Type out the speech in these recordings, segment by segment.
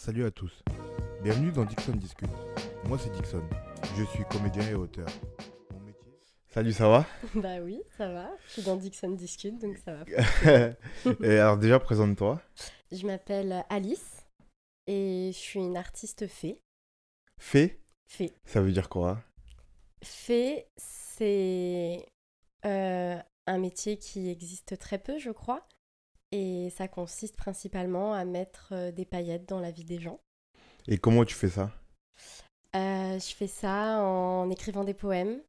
Salut à tous, bienvenue dans Dixon Discute. Moi c'est Dixon, je suis comédien et auteur. Mon métier... Salut, ça va? Bah oui, ça va. Je suis dans Dixon Discute, donc ça va forcément. Et alors déjà présente-toi. Je m'appelle Alice et je suis une artiste fée. Fée, Fée. ça veut dire quoi? Fée, c'est un métier qui existe très peu, je crois. Et ça consiste principalement à mettre des paillettes dans la vie des gens. Et comment tu fais ça? Je fais ça en écrivant des poèmes,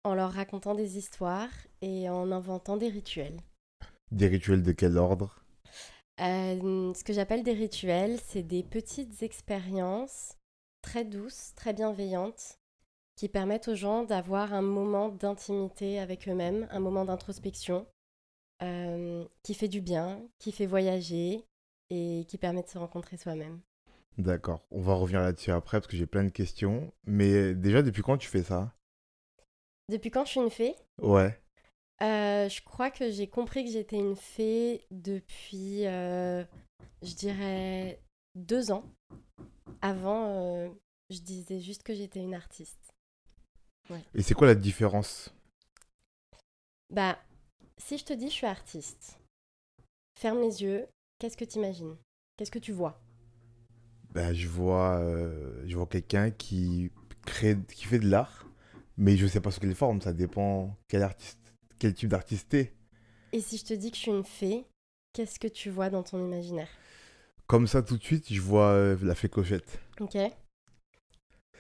en leur racontant des histoires et en inventant des rituels. Des rituels de quel ordre? Ce que j'appelle des rituels, c'est des petites expériences très douces, très bienveillantes, qui permettent aux gens d'avoir un moment d'intimité avec eux-mêmes, un moment d'introspection, qui fait du bien, qui fait voyager et qui permet de se rencontrer soi-même. D'accord, on va revenir là-dessus après parce que j'ai plein de questions. Mais déjà depuis quand tu fais ça? Depuis quand je suis une fée? Ouais. Je crois que j'ai compris que j'étais une fée depuis, je dirais, 2 ans. Avant, je disais juste que j'étais une artiste. Ouais. Et c'est quoi la différence? Bah, si je te dis je suis artiste, ferme les yeux, qu'est-ce que t'imagines? Qu'est-ce que tu vois? Bah, je vois quelqu'un qui crée, qui fait de l'art, mais je sais pas sous quelle forme, ça dépend quel artiste, quel type d'artiste t'es. Et si je te dis que je suis une fée, qu'est-ce que tu vois dans ton imaginaire? Comme ça, tout de suite, je vois la fée Clochette. Ok?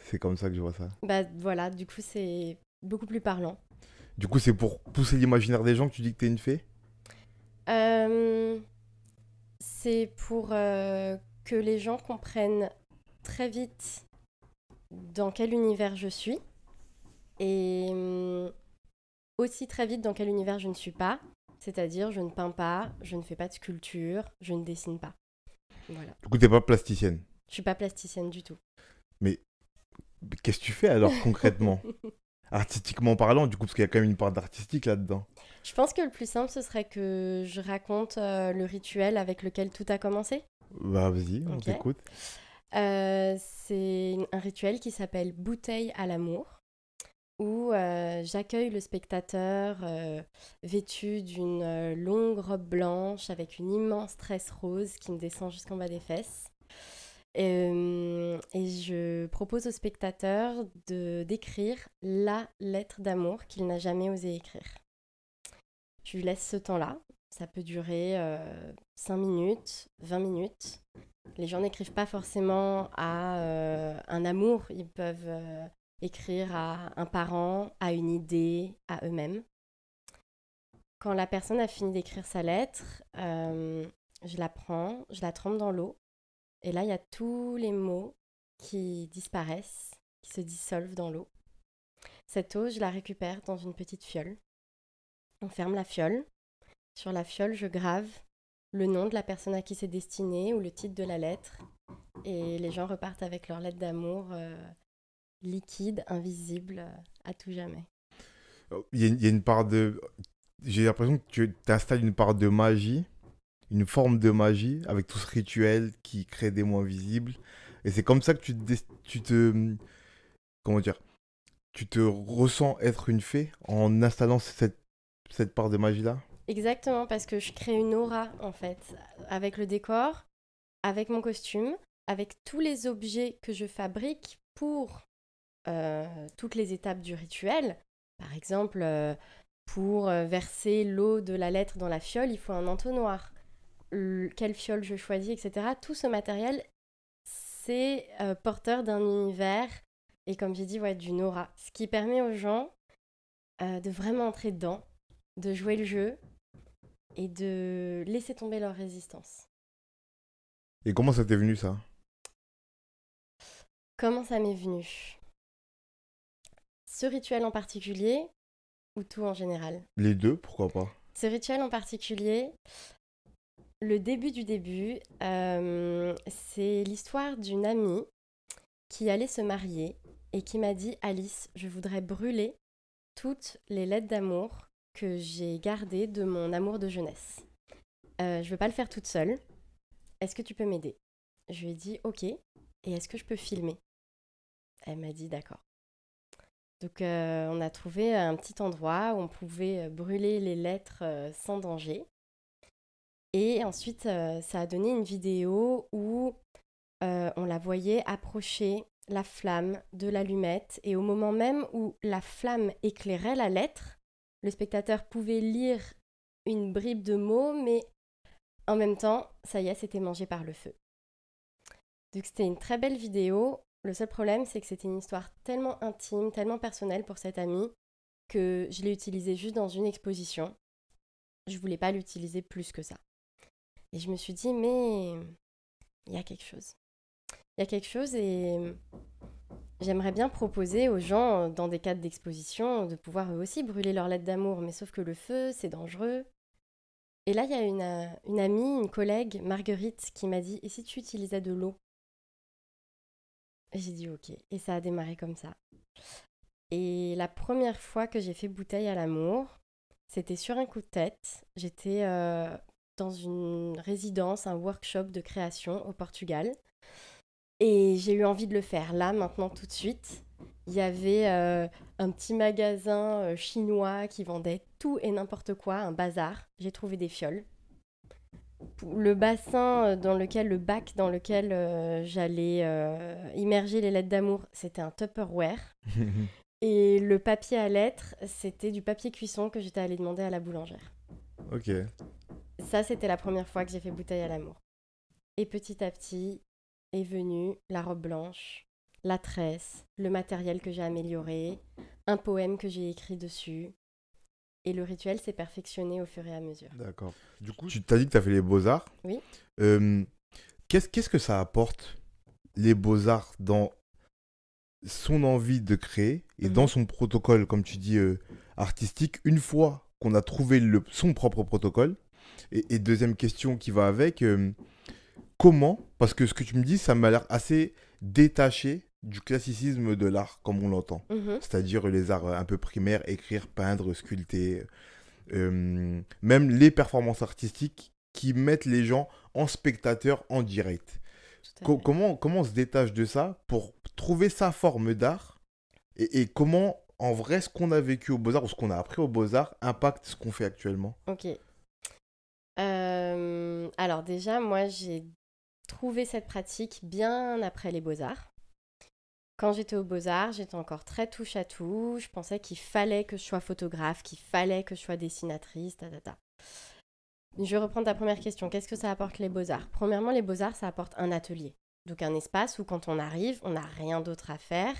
C'est comme ça que je vois ça. Bah voilà, du coup c'est beaucoup plus parlant. Du coup, c'est pour pousser l'imaginaire des gens que tu dis que t'es une fée? Euh, c'est pour que les gens comprennent très vite dans quel univers je suis et aussi très vite dans quel univers je ne suis pas. C'est-à-dire, je ne peins pas, je ne fais pas de sculpture, je ne dessine pas. Voilà. Du coup, t'es pas plasticienne. Je suis pas plasticienne du tout. Mais qu'est-ce que tu fais alors concrètement? Artistiquement parlant, du coup, parce qu'il y a quand même une part d'artistique là-dedans. Je pense que le plus simple, ce serait que je raconte le rituel avec lequel tout a commencé. Bah, vas-y, on Ok. t'écoute. C'est un rituel qui s'appelle Bouteille à l'amour, où j'accueille le spectateur vêtu d'une longue robe blanche avec une immense tresse rose qui me descend jusqu'en bas des fesses. Et je propose au spectateur de d'écrire la lettre d'amour qu'il n'a jamais osé écrire. Je lui laisse ce temps-là. Ça peut durer 5 minutes, 20 minutes. Les gens n'écrivent pas forcément à un amour. Ils peuvent écrire à un parent, à une idée, à eux-mêmes. Quand la personne a fini d'écrire sa lettre, je la prends, je la trempe dans l'eau. Et là, il y a tous les mots qui disparaissent, qui se dissolvent dans l'eau. Cette eau, je la récupère dans une petite fiole. On ferme la fiole. Sur la fiole, je grave le nom de la personne à qui c'est destiné ou le titre de la lettre. Et les gens repartent avec leur lettre d'amour liquide, invisible, à tout jamais. Il y a une part de. J'ai l'impression que tu installes une part de magie, une forme de magie, avec tout ce rituel qui crée des mots invisibles. Et c'est comme ça que tu te. Comment dire? Tu te ressens être une fée en installant cette part de magie-là? Exactement, parce que je crée une aura, en fait, avec le décor, avec mon costume, avec tous les objets que je fabrique pour toutes les étapes du rituel. Par exemple, pour verser l'eau de la lettre dans la fiole, il faut un entonnoir. Quelle fiole je choisis, etc. Tout ce matériel, c'est porteur d'un univers et comme j'ai dit, ouais, d'une aura. Ce qui permet aux gens de vraiment entrer dedans, de jouer le jeu et de laisser tomber leur résistance. Et comment ça t'est venu ça? Comment ça m'est venu? Ce rituel en particulier ou tout en général? Les deux, pourquoi pas? Ce rituel en particulier, le début du début, c'est l'histoire d'une amie qui allait se marier et qui m'a dit Alice, je voudrais brûler toutes les lettres d'amour que j'ai gardées de mon amour de jeunesse. Je veux pas le faire toute seule. Est-ce que tu peux m'aider? Je lui ai dit ok, et est-ce que je peux filmer? Elle m'a dit d'accord. Donc on a trouvé un petit endroit où on pouvait brûler les lettres sans danger. Et ensuite, ça a donné une vidéo où on la voyait approcher la flamme de l'allumette. Et au moment même où la flamme éclairait la lettre, le spectateur pouvait lire une bribe de mots, mais en même temps, ça y est, c'était mangé par le feu. Donc c'était une très belle vidéo. Le seul problème, c'est que c'était une histoire tellement intime, tellement personnelle pour cette amie, que je l'ai utilisée juste dans une exposition. Je voulais pas l'utiliser plus que ça. Et je me suis dit, mais il y a quelque chose. Il y a quelque chose et j'aimerais bien proposer aux gens, dans des cadres d'exposition, de pouvoir eux aussi brûler leurs lettres d'amour. Mais sauf que le feu, c'est dangereux. Et là, il y a une amie, une collègue, Marguerite, qui m'a dit, et si tu utilisais de l'eau? Et j'ai dit ok. Et ça a démarré comme ça. Et la première fois que j'ai fait Bouteille à l'amour, c'était sur un coup de tête. J'étais dans une résidence, un workshop de création au Portugal. Et j'ai eu envie de le faire là, maintenant, tout de suite. Il y avait un petit magasin chinois qui vendait tout et n'importe quoi, un bazar. J'ai trouvé des fioles. Le bassin le bac dans lequel j'allais immerger les lettres d'amour, c'était un Tupperware. Et le papier à lettres, c'était du papier cuisson que j'étais allée demander à la boulangère. Ok. Ça, c'était la première fois que j'ai fait Bouteille à l'amour. Et petit à petit est venue la robe blanche, la tresse, le matériel que j'ai amélioré, un poème que j'ai écrit dessus. Et le rituel s'est perfectionné au fur et à mesure. D'accord. Du coup, tu t'as dit que tu as fait les beaux-arts. Oui. Qu'est-ce que ça apporte, les beaux-arts, dans son envie de créer et dans son protocole, comme tu dis, artistique, une fois qu'on a trouvé son propre protocole? Et deuxième question qui va avec, comment, parce que ce que tu me dis, ça m'a l'air assez détaché du classicisme de l'art, comme on l'entend. C'est-à-dire les arts un peu primaires, écrire, peindre, sculpter, même les performances artistiques qui mettent les gens en spectateur en direct. Comment on se détache de ça pour trouver sa forme d'art et comment, en vrai, ce qu'on a vécu aux Beaux-Arts ou ce qu'on a appris aux Beaux-Arts impacte ce qu'on fait actuellement? Ok. Alors déjà, moi, j'ai trouvé cette pratique bien après les Beaux-Arts. Quand j'étais aux Beaux-Arts, j'étais encore très touche à tout. Je pensais qu'il fallait que je sois photographe, qu'il fallait que je sois dessinatrice, Je vais reprendre ta première question. Qu'est-ce que ça apporte les Beaux-Arts? Premièrement, les Beaux-Arts, ça apporte un atelier. Donc un espace où quand on arrive, on n'a rien d'autre à faire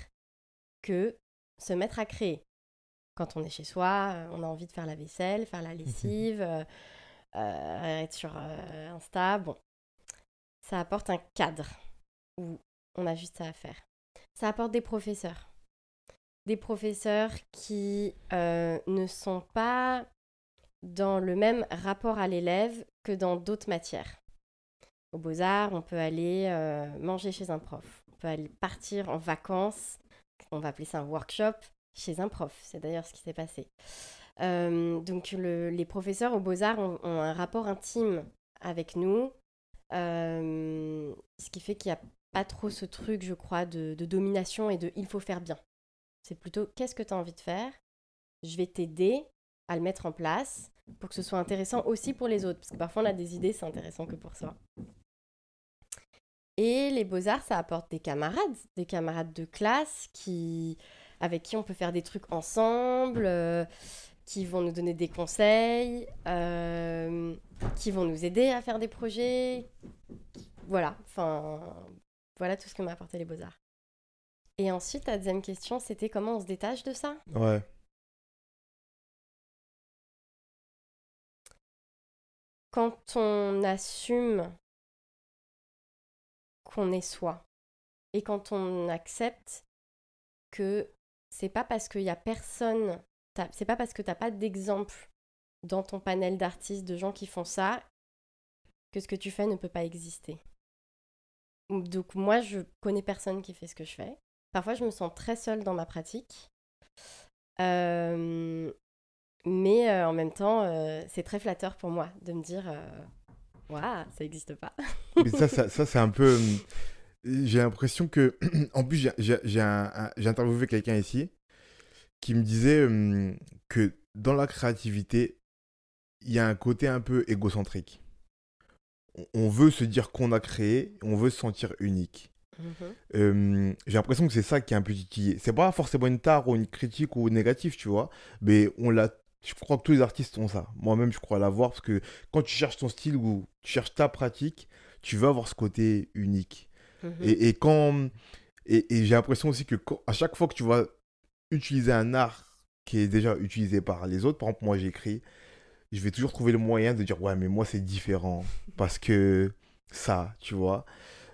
que se mettre à créer. Quand on est chez soi, on a envie de faire la vaisselle, faire la lessive, être sur Insta. Bon, ça apporte un cadre où on a juste ça à faire. Ça apporte des professeurs. Des professeurs qui ne sont pas dans le même rapport à l'élève que dans d'autres matières. Aux Beaux-Arts, on peut aller manger chez un prof. On peut aller partir en vacances, on va appeler ça un workshop, chez un prof. C'est d'ailleurs ce qui s'est passé. Donc les professeurs aux Beaux-Arts ont un rapport intime avec nous, ce qui fait qu'il n'y a pas trop ce truc, je crois, de domination et de « il faut faire bien ». C'est plutôt « qu'est-ce que tu as envie de faire ? Je vais t'aider à le mettre en place pour que ce soit intéressant aussi pour les autres. » Parce que parfois, on a des idées, c'est intéressant que pour soi. Et les Beaux-Arts, ça apporte des camarades de classe avec qui on peut faire des trucs ensemble, qui vont nous donner des conseils, qui vont nous aider à faire des projets. Voilà, voilà tout ce que m'a apporté les Beaux-Arts. Et ensuite, ta deuxième question, c'était comment on se détache de ça? Ouais. Quand on assume qu'on est soi et quand on accepte que c'est pas parce qu'il y a personne, c'est pas parce que t'as pas d'exemple dans ton panel d'artistes, de gens qui font ça, que ce que tu fais ne peut pas exister. Donc moi, je connais personne qui fait ce que je fais. Parfois, je me sens très seule dans ma pratique. Mais en même temps, c'est très flatteur pour moi de me dire Waouh, ça n'existe pas. Mais ça c'est un peu. J'ai l'impression que. En plus, j'ai interviewé quelqu'un ici qui me disait que dans la créativité, il y a un côté un peu égocentrique. On veut se dire qu'on a créé, on veut se sentir unique. J'ai l'impression que c'est ça qui est un peu titillé. C'est pas forcément une tare ou une critique ou négative, tu vois, mais on l'a. Je crois que tous les artistes ont ça. Moi-même, je crois l'avoir parce que quand tu cherches ton style ou tu cherches ta pratique, tu veux avoir ce côté unique. Et quand et j'ai l'impression aussi que à chaque fois que tu vas utiliser un art qui est déjà utilisé par les autres, par exemple, moi j'écris, je vais toujours trouver le moyen de dire ouais, mais moi c'est différent parce que ça, tu vois.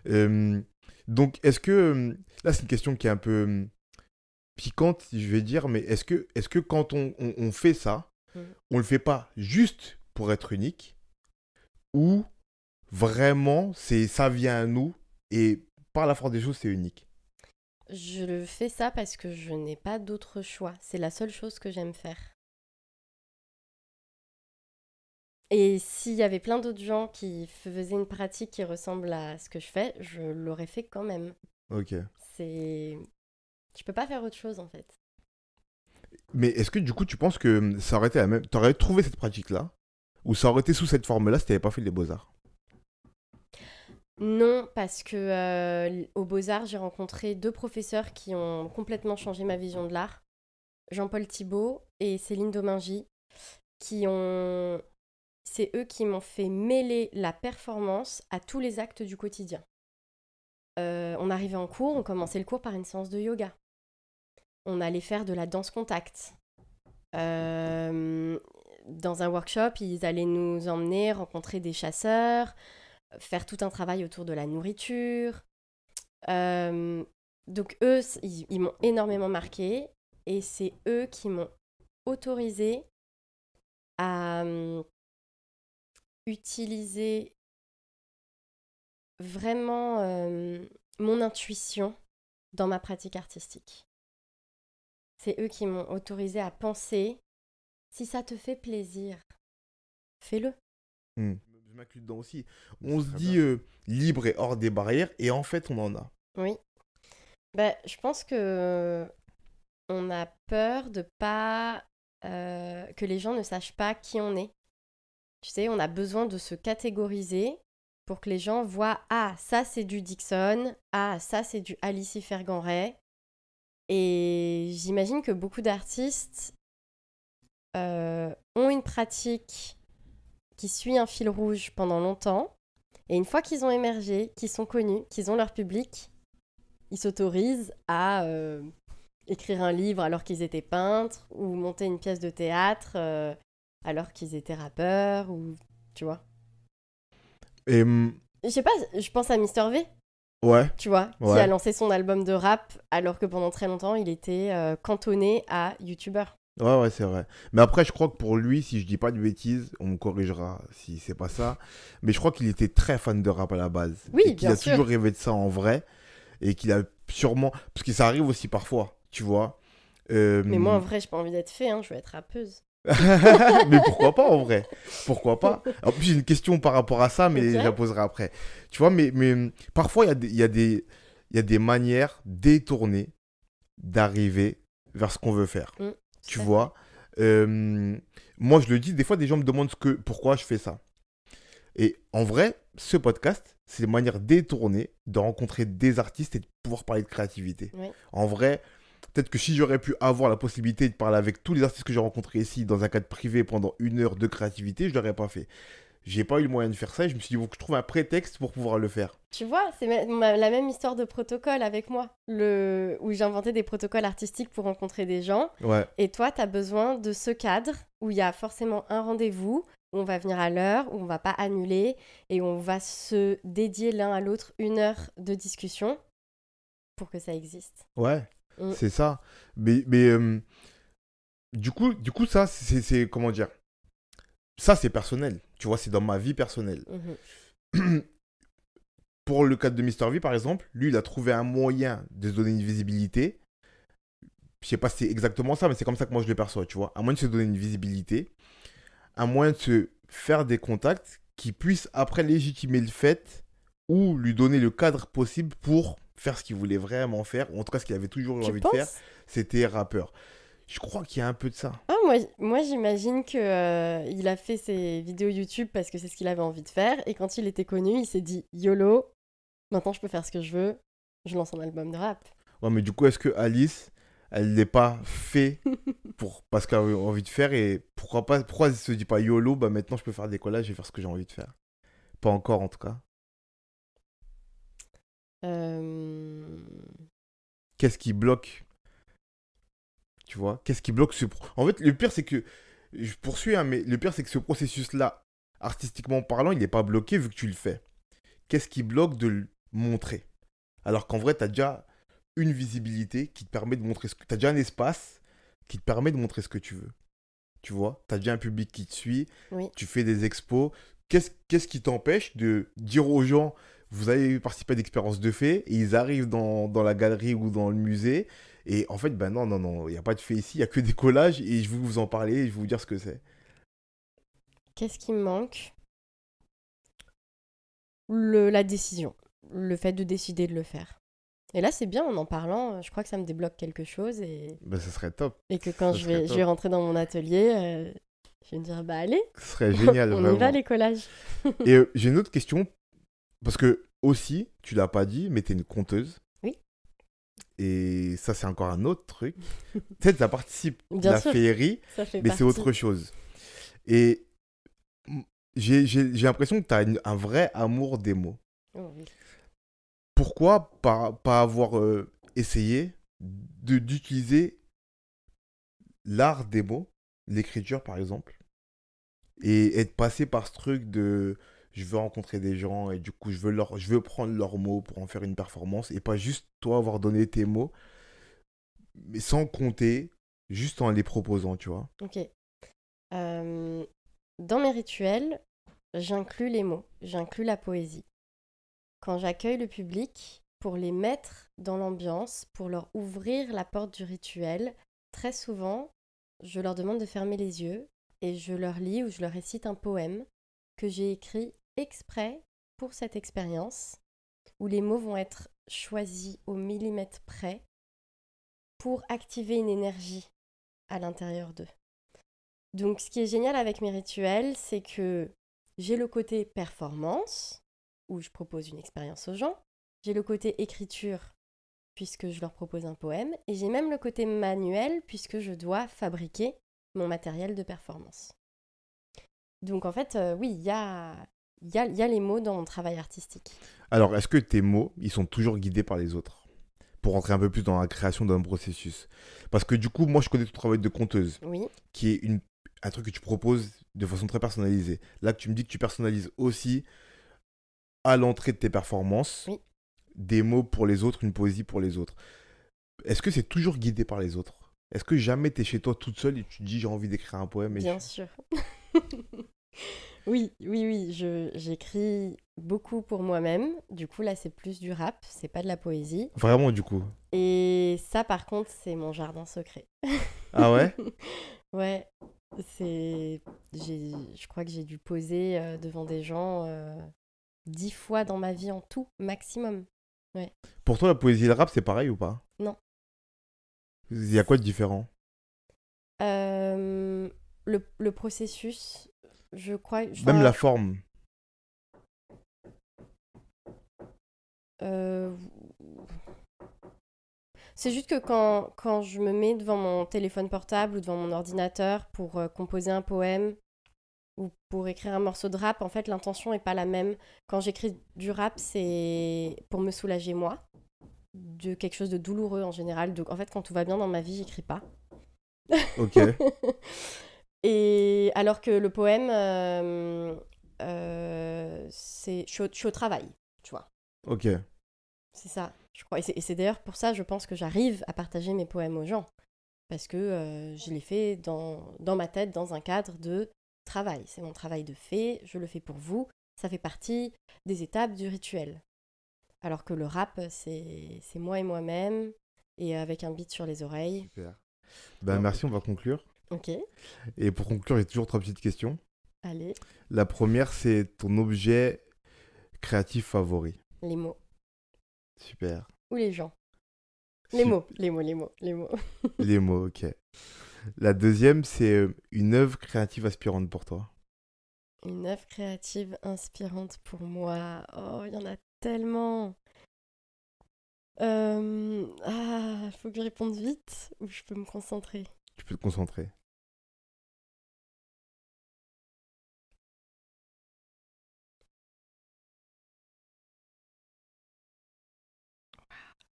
Euh, donc, est-ce que là, c'est une question qui est un peu piquante, je vais dire, mais est-ce que quand on fait ça, on le fait pas juste pour être unique ou vraiment ça vient à nous et par la force des choses, c'est unique? Je le fais ça parce que je n'ai pas d'autre choix. C'est la seule chose que j'aime faire. Et s'il y avait plein d'autres gens qui faisaient une pratique qui ressemble à ce que je fais, je l'aurais fait quand même. Ok. C'est... Je peux pas faire autre chose en fait. Mais est-ce que du coup, tu penses que ça aurait été la même. T'aurais trouvé cette pratique-là? Ou ça aurait été sous cette forme-là si t'avais pas fait les beaux-arts? Non, parce que aux Beaux-Arts, j'ai rencontré 2 professeurs qui ont complètement changé ma vision de l'art. Jean-Paul Thibault et Céline Domingy, qui ont... C'est eux qui m'ont fait mêler la performance à tous les actes du quotidien. On arrivait en cours, on commençait le cours par une séance de yoga. On allait faire de la danse contact. Dans un workshop, ils allaient nous emmener rencontrer des chasseurs, faire tout un travail autour de la nourriture. Donc eux, ils m'ont énormément marqué et c'est eux qui m'ont autorisé à utiliser vraiment mon intuition dans ma pratique artistique. C'est eux qui m'ont autorisé à penser, si ça te fait plaisir, fais-le. Je m'inclus dedans aussi. On se dit libre et hors des barrières, et en fait, on en a. Oui. Je pense que on a peur de pas que les gens ne sachent pas qui on est. Tu sais, on a besoin de se catégoriser pour que les gens voient ah, ça c'est du Dixon, ah, ça c'est du Alice Ferganray. Et j'imagine que beaucoup d'artistes ont une pratique qui suit un fil rouge pendant longtemps. Et une fois qu'ils ont émergé, qu'ils sont connus, qu'ils ont leur public, ils s'autorisent à écrire un livre alors qu'ils étaient peintres ou monter une pièce de théâtre alors qu'ils étaient rappeurs ou tu vois. Et Je sais pas, je pense à Mister V, ouais, tu vois, qui ouais. a lancé son album de rap alors que pendant très longtemps il était cantonné à youtubeur. Ouais, c'est vrai. Mais après, je crois que pour lui, si je dis pas de bêtises, on me corrigera si c'est pas ça. Mais je crois qu'il était très fan de rap à la base. Oui, et qu'il bien a sûr. toujours rêvé de ça en vrai. Et qu'il a sûrement. Parce que ça arrive aussi parfois, tu vois. Mais moi en vrai, j'ai pas envie d'être fée, hein, je veux être rappeuse. Mais pourquoi pas en vrai? Pourquoi pas? En plus, j'ai une question par rapport à ça, mais Ok. je la poserai après. Tu vois, mais parfois, il y a des manières détournées d'arriver vers ce qu'on veut faire. Tu vois? Moi, je le dis, des fois, des gens me demandent pourquoi je fais ça. Et en vrai, ce podcast, c'est une manière détournée de rencontrer des artistes et de pouvoir parler de créativité. Oui. En vrai, peut-être que si j'aurais pu avoir la possibilité de parler avec tous les artistes que j'ai rencontrés ici dans un cadre privé pendant 1 heure de créativité, je l'aurais pas fait. J'ai pas eu le moyen de faire ça et je me suis dit, il faut que je trouve un prétexte pour pouvoir le faire. Tu vois, c'est la même histoire de protocole avec moi, où j'inventais des protocoles artistiques pour rencontrer des gens. Ouais. Et toi, tu as besoin de ce cadre où il y a forcément un rendez-vous, où on va venir à l'heure, où on va pas annuler, et on va se dédier l'un à l'autre 1 heure de discussion pour que ça existe. Ouais, c'est ça. Mais du coup, ça, c'est comment dire? Ça, c'est personnel. Tu vois, c'est dans ma vie personnelle. Pour le cadre de Mister V, par exemple, lui, il a trouvé un moyen de se donner une visibilité. Je sais pas si c'est exactement ça, mais c'est comme ça que moi je le perçois, tu vois. Un moyen de se donner une visibilité, un moyen de se faire des contacts qui puisse après légitimer le fait ou lui donner le cadre possible pour faire ce qu'il voulait vraiment faire, ou en tout cas ce qu'il avait toujours eu Tu envie de faire, penses? c'était rappeur. Je crois qu'il y a un peu de ça. Ah, moi j'imagine que il a fait ses vidéos YouTube parce que c'est ce qu'il avait envie de faire. Et quand il était connu, il s'est dit YOLO, maintenant je peux faire ce que je veux. Je lance un album de rap. Ouais, mais du coup, est-ce que Alice, elle l'est pas fait parce qu'elle a envie de faire et pourquoi pas, pourquoi elle se dit pas YOLO, bah maintenant je peux faire des collages et faire ce que j'ai envie de faire. Pas encore en tout cas. Euh, Qu'est-ce qui bloque, tu vois? Qu'est-ce qui bloque En fait, le pire c'est que, je poursuis, hein, mais le pire c'est que ce processus-là, artistiquement parlant, il n'est pas bloqué vu que tu le fais. Qu'est-ce qui bloque de le montrer? Alors qu'en vrai, tu as déjà une visibilité qui te permet de montrer ce que... Tu as déjà un espace qui te permet de montrer ce que tu veux. Tu vois? Tu as déjà un public qui te suit, Oui. tu fais des expos. Qu'est-ce qui t'empêche de dire aux gens, vous avez participé à d'expériences de fées, et ils arrivent dans la galerie ou dans le musée, et en fait, ben non, non, non, il n'y a pas de fées ici, il n'y a que des collages, et je vais vous en parler, et je vais vous dire ce que c'est. Qu'est-ce qui me manque? La décision. Le fait de décider de le faire. Et là, c'est bien, en parlant, je crois que ça me débloque quelque chose Ben, ça serait top. et que quand Ça serait je vais top. rentrer dans mon atelier, je vais me dire, bah allez, Ce serait génial, on y va vraiment. les collages. Et j'ai une autre question, parce que aussi, tu l'as pas dit, mais tu es une conteuse. Oui. Et ça, c'est encore un autre truc. Peut-être ça participe de Bien la sûr, féerie, ça fait mais c'est partie. autre chose. Et j'ai l'impression que tu as un vrai amour des mots. Oh oui. Pourquoi pas avoir essayé d'utiliser l'art des mots, l'écriture par exemple, et être passé par ce truc de je veux rencontrer des gens et du coup je veux prendre leurs mots pour en faire une performance et pas juste toi avoir donné tes mots, mais sans compter, juste en les proposant, tu vois. Ok. Dans mes rituels, j'inclus les mots, j'inclus la poésie. Quand j'accueille le public, pour les mettre dans l'ambiance, pour leur ouvrir la porte du rituel, très souvent, je leur demande de fermer les yeux et je leur lis ou je leur récite un poème que j'ai écrit exprès pour cette expérience, où les mots vont être choisis au millimètre près pour activer une énergie à l'intérieur d'eux. Donc ce qui est génial avec mes rituels, c'est que j'ai le côté performance, où je propose une expérience aux gens, j'ai le côté écriture, puisque je leur propose un poème, et j'ai même le côté manuel, puisque je dois fabriquer mon matériel de performance. Donc en fait, oui, il y a les mots dans mon travail artistique. Alors, est-ce que tes mots, ils sont toujours guidés par les autres? Pour rentrer un peu plus dans la création d'un processus. Parce que du coup, moi, je connais ton travail de conteuse, Oui, qui est un truc que tu proposes de façon très personnalisée. Là, tu me dis que tu personnalises aussi à l'entrée de tes performances oui, des mots pour les autres, une poésie pour les autres. Est-ce que c'est toujours guidé par les autres? Est-ce que jamais tu es chez toi toute seule et tu te dis j'ai envie d'écrire un poème bien sûr. Oui, oui, oui, j'écris beaucoup pour moi-même. Du coup, là, c'est plus du rap, c'est pas de la poésie. Vraiment, du coup. Et ça, par contre, c'est mon jardin secret. Ah ouais? Ouais, je crois que j'ai dû poser devant des gens 10 fois dans ma vie en tout, maximum. Ouais. Pour toi, la poésie et le rap, c'est pareil ou pas? Non. Il y a quoi de différent? Le processus, je crois. Même Enfin, la forme. euh, c'est juste que quand je me mets devant mon téléphone portable ou devant mon ordinateur pour composer un poème ou pour écrire un morceau de rap, en fait, l'intention n'est pas la même. Quand j'écris du rap, c'est pour me soulager moi, de quelque chose de douloureux en général. Donc, en fait, quand tout va bien dans ma vie, j'écris pas. Ok. Et alors que le poème, je suis au travail, tu vois. Ok. C'est ça, je crois. Et c'est d'ailleurs pour ça, je pense que j'arrive à partager mes poèmes aux gens. Parce que je les fais dans ma tête, dans un cadre de travail. C'est mon travail de fait, je le fais pour vous. Ça fait partie des étapes du rituel. Alors que le rap, c'est moi et moi-même, et avec un beat sur les oreilles. Super. Ben Bon, merci, on va conclure. ok. Et pour conclure, j'ai toujours trois petites questions. Allez, La première, c'est ton objet créatif favori. les mots. Super. Ou les gens. Les Sup- mots, les mots, les mots, les mots. Les mots, ok. La deuxième, c'est une œuvre créative aspirante pour toi. Une œuvre créative inspirante pour moi. Oh, il y en a tellement. Faut que je réponde vite ou je peux me concentrer. Tu peux te concentrer.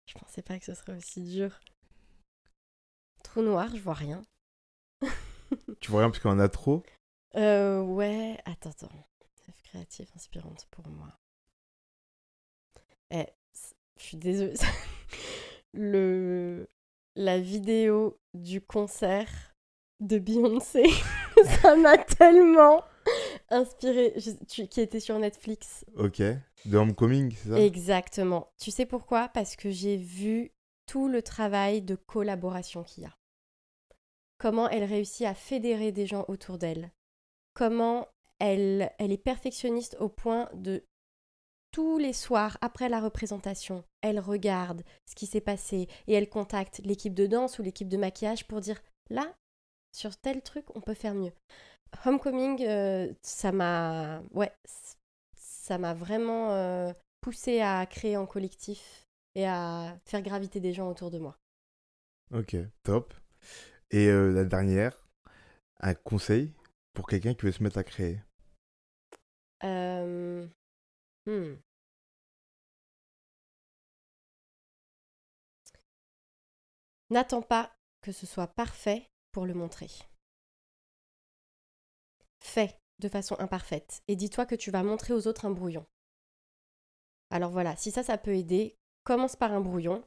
Je pensais pas que ce serait aussi dur. Trou noir, je vois rien. Tu vois rien parce qu'il y en a trop. Ouais, attends. Œuvre créative inspirante pour moi. Je suis désolée. La vidéo du concert de Beyoncé, ça m'a tellement inspirée. Qui était sur Netflix. Ok. De Homecoming, c'est ça? Exactement. Tu sais pourquoi? Parce que j'ai vu tout le travail de collaboration qu'il y a. Comment elle réussit à fédérer des gens autour d'elle. Comment elle est perfectionniste au point de tous les soirs, après la représentation, elle regarde ce qui s'est passé et elle contacte l'équipe de danse ou l'équipe de maquillage pour dire là, sur tel truc, on peut faire mieux. Homecoming, ça m'a vraiment poussé à créer en collectif et à faire graviter des gens autour de moi. Ok, top. Et la dernière, un conseil pour quelqu'un qui veut se mettre à créer. Euh, hmm. N'attends pas que ce soit parfait pour le montrer. Fais de façon imparfaite et dis-toi que tu vas montrer aux autres un brouillon. Alors voilà, si ça peut aider, commence par un brouillon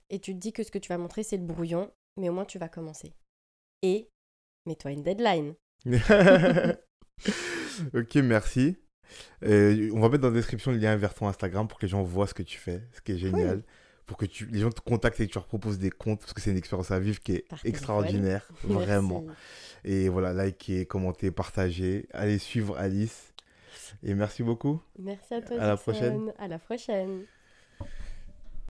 et tu te dis que ce que tu vas montrer c'est le brouillon, mais au moins tu vas commencer. Et mets-toi une deadline. Ok, merci. On va mettre dans la description le lien vers ton Instagram pour que les gens voient ce que tu fais, ce qui est génial. Cool. Pour que les gens te contactent et que tu leur proposes des comptes, parce que c'est une expérience à vivre qui est Par téléphone. extraordinaire, vraiment. Merci. Et voilà, likez, commentez, partagez. Allez suivre Alice. Et merci beaucoup. Merci à toi, À la Jason. prochaine. À la prochaine.